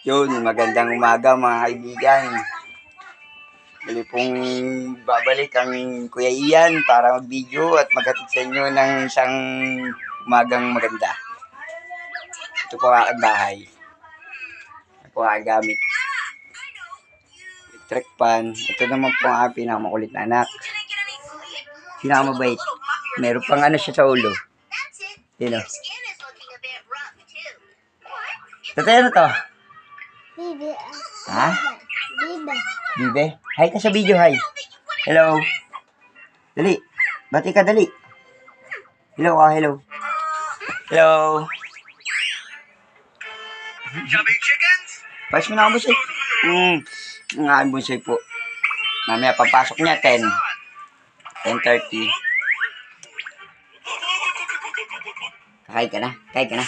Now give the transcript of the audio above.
Yun, magandang umaga mga kaibigan. Muli pong babalik ang Kuya Ian para mag-video at maghatid sa inyo ng isang umagang maganda. Ito po ang aking bahay. Ito po ang gamit. Electric pan. Ito naman po ang aking pinakamakulit na anak. Pinakamabait. Meron pang ano siya sa ulo. Yun o. Tatay, ano to? Bibe. Ha? Bibe. Bibe? Hi ka sa video, hi. Hello. Dali. Bati ka, dali. Hello, hello. Hello. Chubby chickens? Pais mo na ako, Busay. Ang aking Busay po. Mamaya papasok niya, 10. 10:30. Kakain ka na? Kain ka na?